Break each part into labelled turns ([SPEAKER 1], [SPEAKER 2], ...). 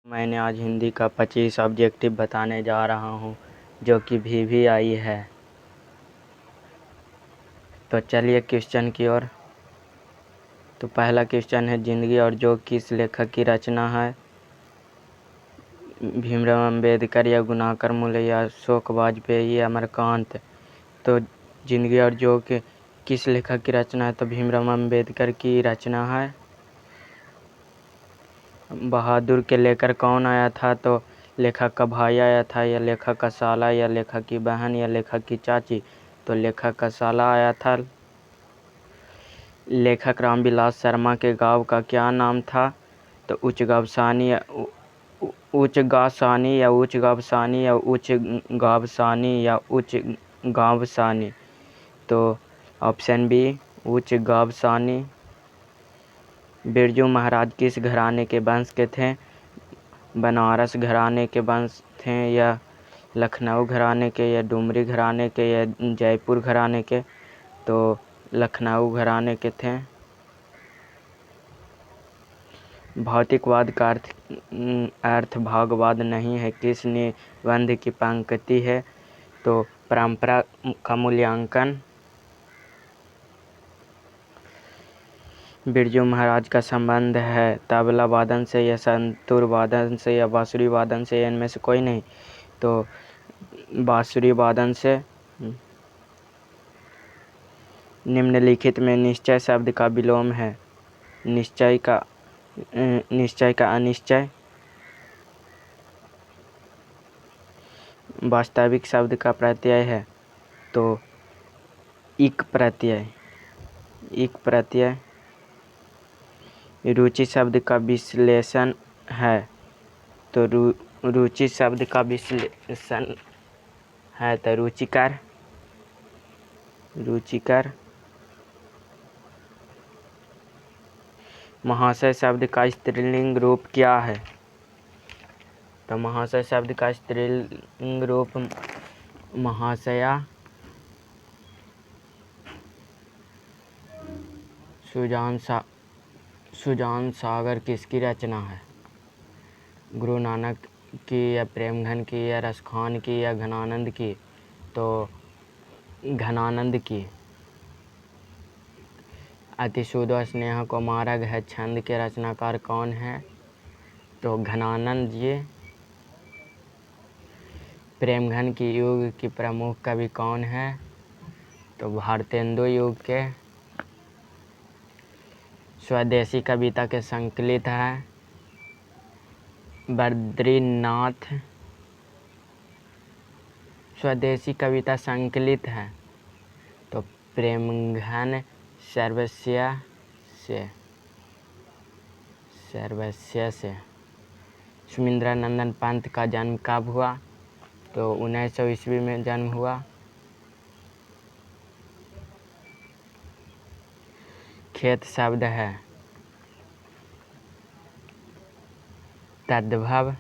[SPEAKER 1] मैंने आज हिंदी का 25 ऑब्जेक्टिव बताने जा रहा हूँ जो कि VVI है। तो चलिए क्वेश्चन की ओर। तो पहला क्वेश्चन है, जिंदगी और जोग किस लेखक की रचना है? भीमराव अंबेडकर या गुणाकर मूले या अशोक वाजपेयी या अमरकांत। तो जिंदगी और जोग किस लेखक की रचना है? तो भीमराव अंबेडकर की रचना है। बहादुर के लेकर कौन आया था? तो लेखक का भाई आया था, या लेखक का साला, या लेखक की बहन, या लेखक की चाची। तो लेखक का साला आया था। लेखक रामविलास शर्मा के गांव का क्या नाम था? तो उच्च गावसानी या उच्च गावसानी या उच्च गावसानी या उच्च गावसानी या उच्च गावसानी। तो ऑप्शन बी उच्च गावसानी। बिरजू महाराज किस घराने के वंश के थे? बनारस घराने के वंश थे, या लखनऊ घराने के, या डुमरी घराने के, या जयपुर घराने के। तो लखनऊ घराने के थे। भौतिकवाद का अर्थ भागवाद नहीं है किस निबंध की पंक्ति है? तो परंपरा का मूल्यांकन। बिरजू महाराज का संबंध है तबला वादन से, या संतूर वादन से, या बांसुरी वादन से, इनमें से कोई नहीं। तो बांसुरी वादन से। निम्नलिखित में निश्चय शब्द का विलोम है। निश्चय का अनिश्चय। वास्तविक शब्द का प्रत्यय है। तो इक प्रत्यय। रुचि शब्द का विश्लेषण है। तो रुचि शब्द का विश्लेषण है तो रुचिकर। महाशय शब्द का स्त्रीलिंग रूप क्या है? तो महाशय शब्द का स्त्रीलिंग रूप महाशया। सुजान सागर किसकी रचना है? गुरु नानक की, या प्रेमघन की, या रसखान की, या घनानंद की। तो घनानंद की। अतिशुद्ध स्नेह को मार्ग है छंद के रचनाकार कौन है? तो घनानंद जी। प्रेमघन की युग की प्रमुख कवि कौन है? तो भारतेंदु युग के। स्वदेशी कविता के संकलित है बद्रीनाथ। स्वदेशी कविता संकलित है तो प्रेमघन सर्वस्व से। सुमिंद्रानंदन पंत का जन्म कब हुआ? तो 1900 ईस्वी में जन्म हुआ। खेत शब्द है तद्भव।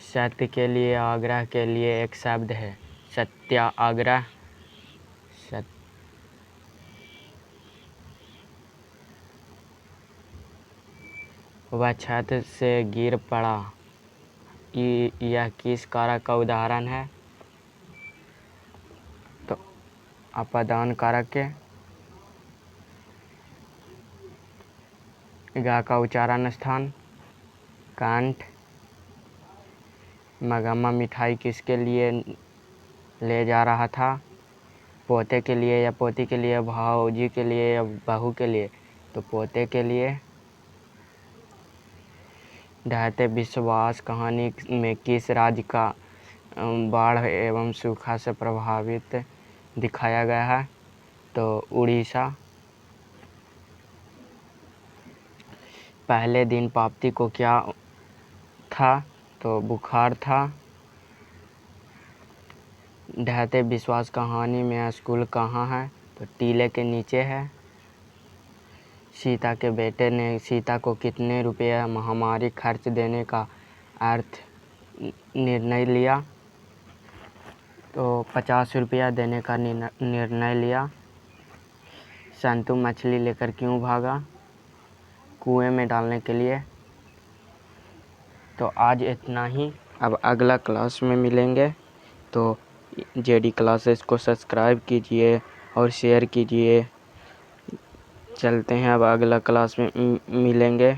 [SPEAKER 1] सत्य के लिए, आग्रह के लिए एक शब्द है सत्याग्रह। वह छत से गिर पड़ा, यह किस कारक का उदाहरण है? तो अपादान कारक के। गा का उच्चारण स्थान कंठ। मगम्मा मिठाई किसके लिए ले जा रहा था? पोते के लिए, या पोती के लिए, भाऊजी के लिए, या बहू के लिए। तो पोते के लिए। ढहते विश्वास कहानी में किस राज्य का बाढ़ एवं सूखा से प्रभावित दिखाया गया है? तो उड़ीसा। पहले दिन पाप्ती को क्या था? तो बुखार था। ढहते विश्वास कहानी में स्कूल कहाँ है? तो टीले के नीचे है। सीता के बेटे ने सीता को कितने रुपये महामारी खर्च देने का निर्णय लिया? तो 50 रुपया देने का निर्णय लिया। संतु मछली लेकर क्यों भागा? कुएं में डालने के लिए। तो आज इतना ही, अब अगला क्लास में मिलेंगे। तो जेडी क्लासेस को सब्सक्राइब कीजिए और शेयर कीजिए। चलते हैं, अब अगला क्लास में मिलेंगे।